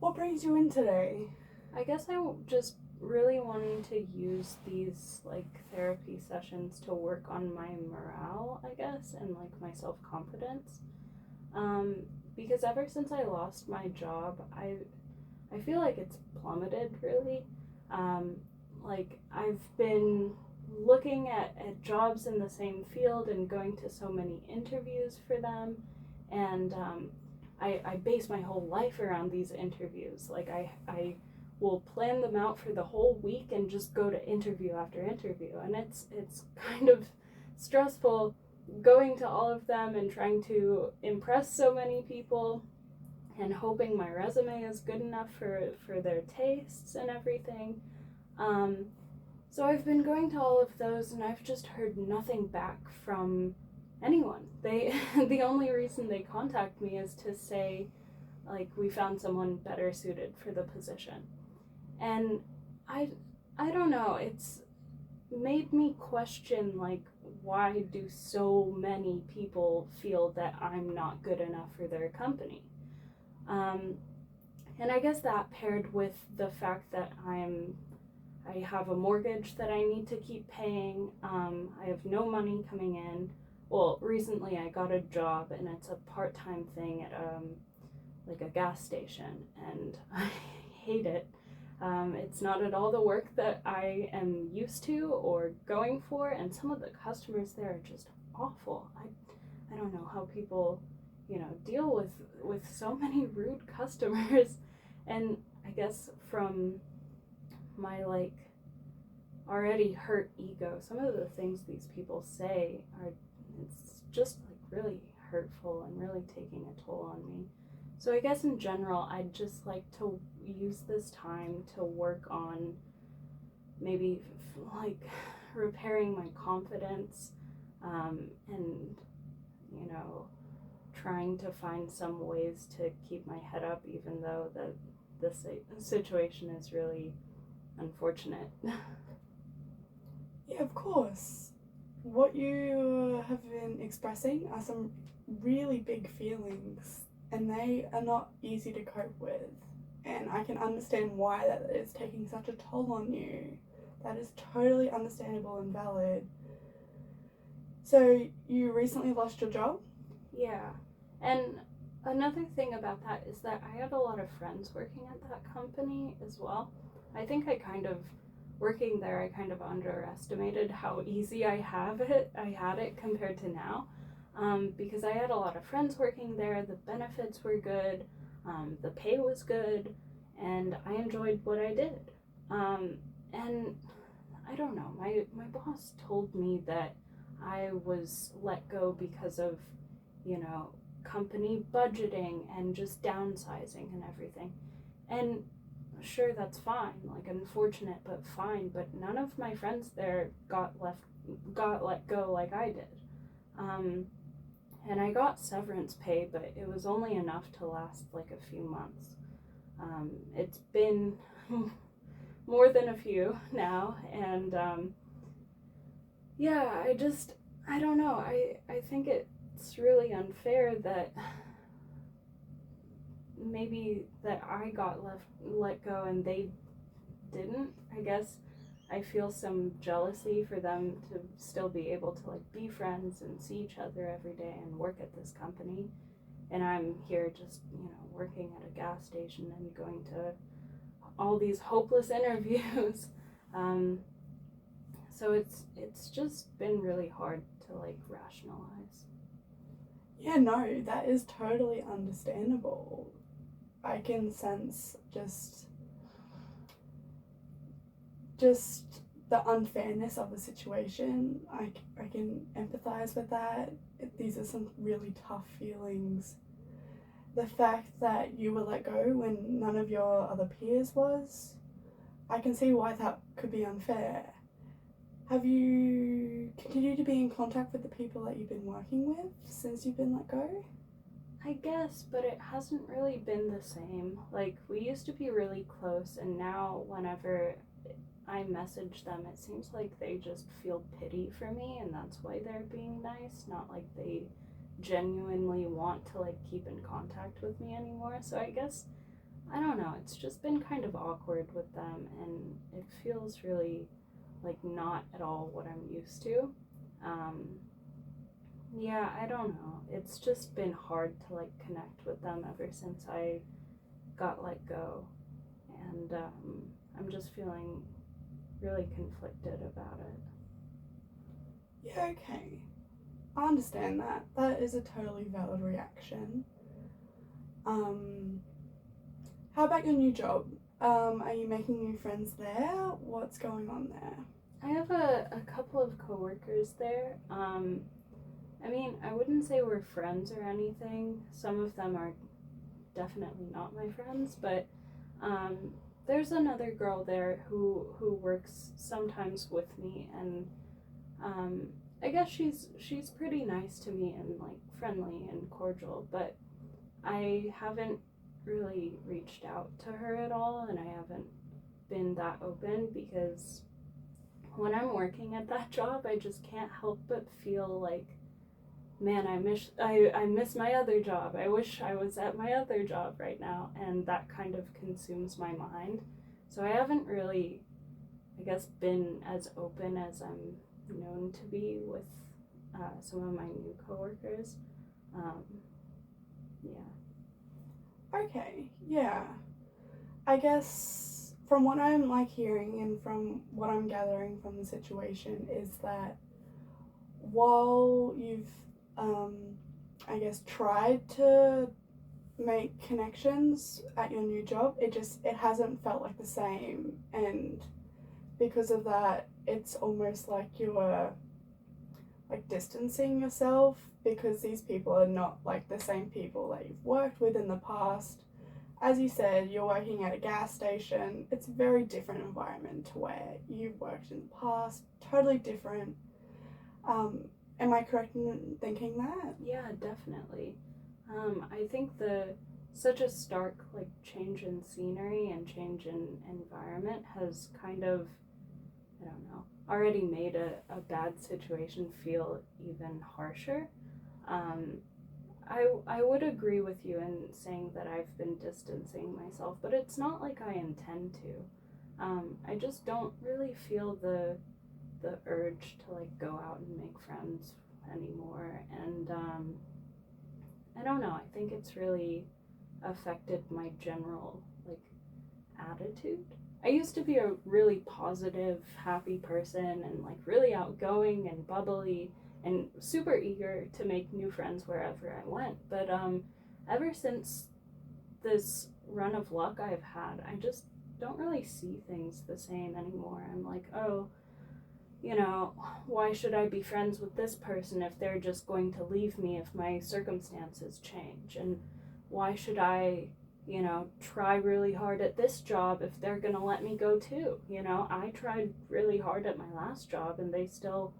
What brings you in today? I guess just really wanting to use these therapy sessions to work on my morale, I guess, and my self-confidence. Um, because ever since I lost my job, I feel like it's plummeted really. Um, I've been looking at jobs in the same field and going to so many interviews for them, and I base my whole life around these interviews. I will plan them out for the whole week and just go to interview after interview, and it's kind of stressful going to all of them and trying to impress so many people and hoping my resume is good enough for their tastes and everything. Um, so I've been going to all of those and I've just heard nothing back from anyone. They the only reason they contact me is to say we found someone better suited for the position. And I don't know, it's made me question why do so many people feel that I'm not good enough for their company? Um, and I guess that paired with the fact that I have a mortgage that I need to keep paying. I have no money coming in. Well, recently I got a job and it's a part-time thing at a gas station, and I hate it. It's not at all the work that I am used to or going for, and some of the customers there are just awful. I don't know how people, deal with so many rude customers, and I guess from my already hurt ego, some of the things these people say are it's just really hurtful and really taking a toll on me. So I guess in general, I'd just like to use this time to work on maybe repairing my confidence, and trying to find some ways to keep my head up, even though this situation is really unfortunate. Yeah, of course. What you have been expressing are some really big feelings, and they are not easy to cope with. And I can understand why that is taking such a toll on you. That is totally understandable and valid. So, you recently lost your job? Yeah. And another thing about that is that I had a lot of friends working at that company as well. I think working there, I kind of underestimated how easy I had it compared to now. Because I had a lot of friends working there, the benefits were good, the pay was good, and I enjoyed what I did. And I don't know, my boss told me that I was let go because of, company budgeting and just downsizing and everything. And sure, that's fine, unfortunate but fine, but none of my friends there got let go like I did. And I got severance pay, but it was only enough to last a few months. It's been more than a few now, and yeah, I don't know. I think it's really unfair that maybe that I got let go and they didn't. I guess I feel some jealousy for them to still be able to be friends and see each other every day and work at this company, and I'm here just working at a gas station and going to all these hopeless interviews. So it's just been really hard to rationalize. Yeah, no, that is totally understandable. I can sense just the unfairness of the situation. I can empathize with that. These are some really tough feelings. The fact that you were let go when none of your other peers was, I can see why that could be unfair. Have you continued to be in contact with the people that you've been working with since you've been let go? I guess, but it hasn't really been the same. We used to be really close, and now whenever I message them, it seems like they just feel pity for me, and that's why they're being nice, not they genuinely want to keep in contact with me anymore. So I guess I don't know, it's just been kind of awkward with them, and it feels really like not at all what I'm used to. Yeah, I don't know. It's just been hard to like connect with them ever since I got let go, and I'm just feeling really conflicted about it. Yeah, okay. I understand that. That is a totally valid reaction. Um, how about your new job? Are you making new friends there? What's going on there? I have a couple of coworkers there. I mean, I wouldn't say we're friends or anything. Some of them are definitely not my friends, but there's another girl there who works sometimes with me, and um, I guess she's pretty nice to me and like friendly and cordial, but I haven't really reached out to her at all, and I haven't been that open because when I'm working at that job, I just can't help but feel like, man, I miss my other job. I wish I was at my other job right now, and that kind of consumes my mind. So I haven't really, I guess, been as open as I'm known to be with some of my new coworkers. Um, yeah. Okay, yeah. I guess from what I'm like hearing and from what I'm gathering from the situation is that while you've I guess tried to make connections at your new job, it hasn't felt like the same, and because of that it's almost like you're like distancing yourself because these people are not like the same people that you've worked with in the past. As you said, you're working at a gas station. It's a very different environment to where you've worked in the past. Totally different. Am I correct in thinking that? Yeah, definitely. I think the such a stark like change in scenery and change in environment has kind of, I don't know, already made a bad situation feel even harsher. Um, I would agree with you in saying that I've been distancing myself, but it's not like I intend to. I just don't really feel the urge to like go out and make friends anymore, and I don't know. I think it's really affected my general like attitude. I used to be a really positive, happy person and like really outgoing and bubbly and super eager to make new friends wherever I went. But ever since this run of luck I've had, I just don't really see things the same anymore. I'm like, oh, you know, why should I be friends with this person if they're just going to leave me if my circumstances change? And why should I, you know, try really hard at this job if they're going to let me go too? You know, I tried really hard at my last job and they still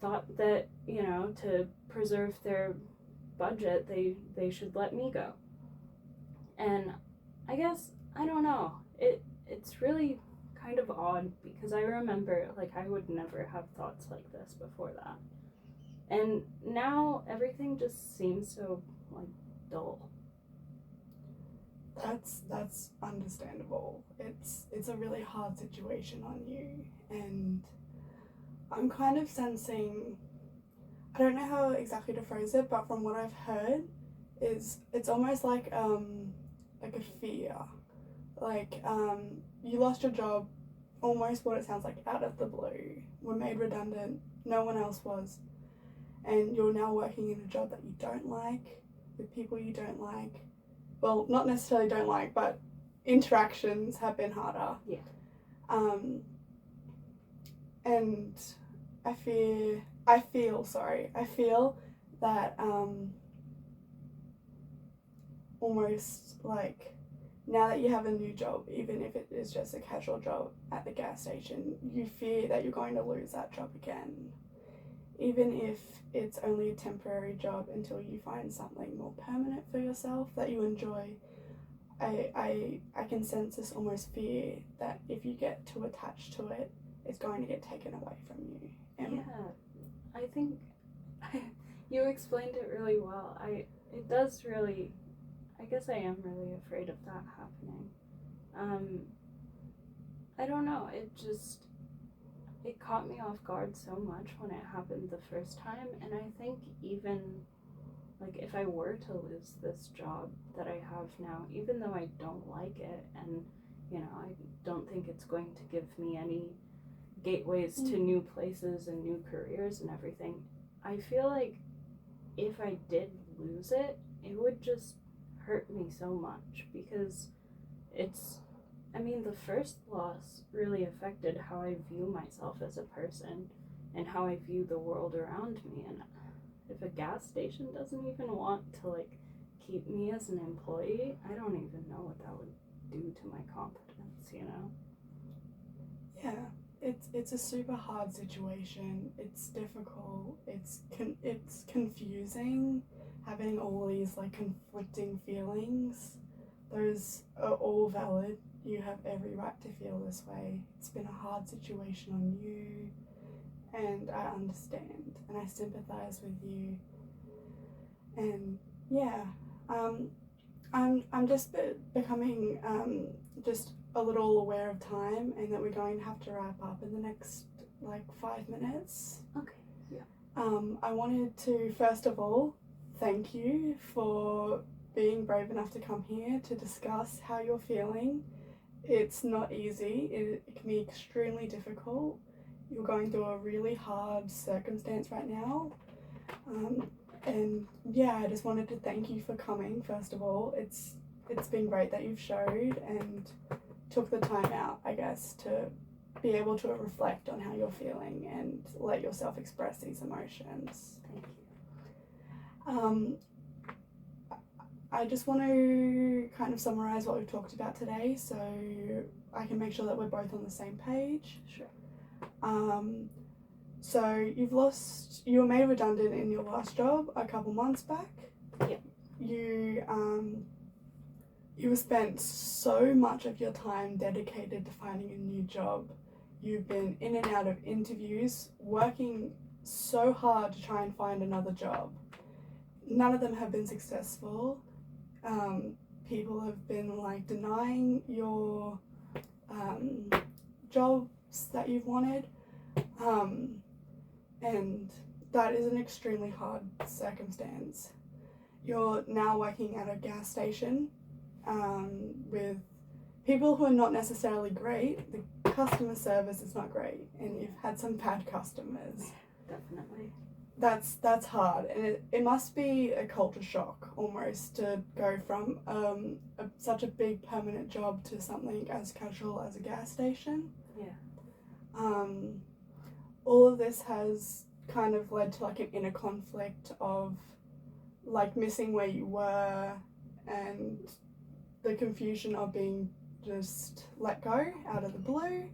thought that, you know, to preserve their budget, they should let me go. And I guess, I don't know, it's really kind of odd because I remember like I would never have thoughts like this before that. And now everything just seems so like dull. That's understandable. It's a really hard situation on you, and I'm kind of sensing, I don't know how exactly to phrase it, but from what I've heard is it's almost like a fear. Like you lost your job, almost what it sounds like, out of the blue. Were made redundant, no one else was, and you're now working in a job that you don't like, with people you don't like. Well, not necessarily don't like, but interactions have been harder. Yeah. And I feel that almost like now that you have a new job, even if it is just a casual job at the gas station, you fear that you're going to lose that job again. Even if it's only a temporary job until you find something more permanent for yourself that you enjoy, I can sense this almost fear that if you get too attached to it, it's going to get taken away from you. Yeah, I think you explained it really well. It does really, I guess I am really afraid of that happening. I don't know, it caught me off guard so much when it happened the first time, and I think even, like, if I were to lose this job that I have now, even though I don't like it, and, you know, I don't think it's going to give me any gateways to new places and new careers and everything, I feel like if I did lose it, it would just hurt me so much, because the first loss really affected how I view myself as a person and how I view the world around me. And if a gas station doesn't even want to, like, keep me as an employee, I don't even know what that would do to my confidence, you know? Yeah, it's a super hard situation. It's difficult. It's confusing, having all these, like, conflicting feelings. Those are all valid. You have every right to feel this way. It's been a hard situation on you, and I understand and I sympathize with you. And yeah, I'm just becoming just a little aware of time, and that we're going to have to wrap up in the next, like, 5 minutes. Okay. Yeah. I wanted to first of all thank you for being brave enough to come here to discuss how you're feeling. It's not easy. It can be extremely difficult. You're going through a really hard circumstance right now. And yeah, I just wanted to thank you for coming, first of all. It's been great that you've showed and took the time out, I guess, to be able to reflect on how you're feeling and let yourself express these emotions. Thank you. I just want to kind of summarize what we've talked about today, so I can make sure that we're both on the same page. Sure. So you were made redundant in your last job a couple months back. Yep. You spent so much of your time dedicated to finding a new job. You've been in and out of interviews, working so hard to try and find another job. None of them have been successful. People have been, like, denying your jobs that you've wanted, and that is an extremely hard circumstance. You're now working at a gas station with people who are not necessarily great. The customer service is not great, and you've had some bad customers. Definitely. That's hard, and it must be a culture shock almost to go from such a big permanent job to something as casual as a gas station. Yeah. All of this has kind of led to, like, an inner conflict of, like, missing where you were and the confusion of being just let go out of the blue.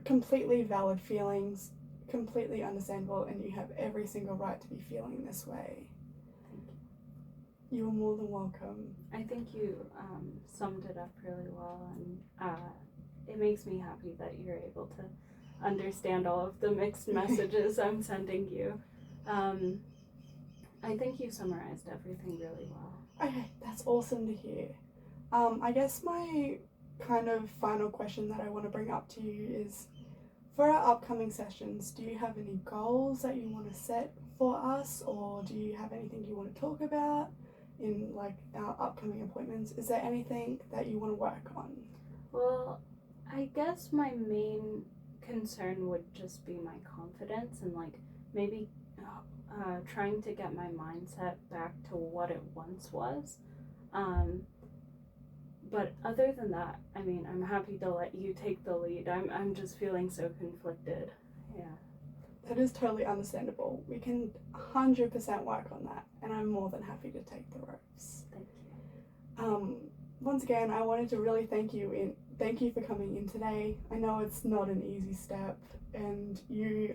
Completely valid feelings, completely understandable, and you have every single right to be feeling this way. Thank you. You're more than welcome. I think you summed it up really well, and it makes me happy that you're able to understand all of the mixed messages I'm sending you. I think you summarized everything really well. Okay, that's awesome to hear. I guess my kind of final question that I want to bring up to you is, for our upcoming sessions, do you have any goals that you want to set for us, or do you have anything you want to talk about in, like, our upcoming appointments? Is there anything that you want to work on? Well, I guess my main concern would just be my confidence, and, like, maybe trying to get my mindset back to what it once was. But other than that, I'm happy to let you take the lead. I'm just feeling so conflicted. Yeah. That is totally understandable. We can 100% work on that, and I'm more than happy to take the ropes. Thank you. Once again, I wanted to really thank you for coming in today. I know it's not an easy step, and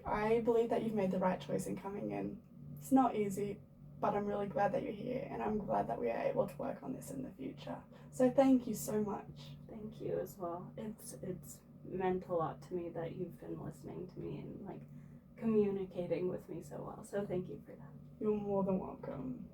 I believe that you've made the right choice in coming in. It's not easy, but I'm really glad that you're here, and I'm glad that we are able to work on this in the future. So thank you so much. Thank you as well. It's meant a lot to me that you've been listening to me and, like, communicating with me so well. So thank you for that. You're more than welcome.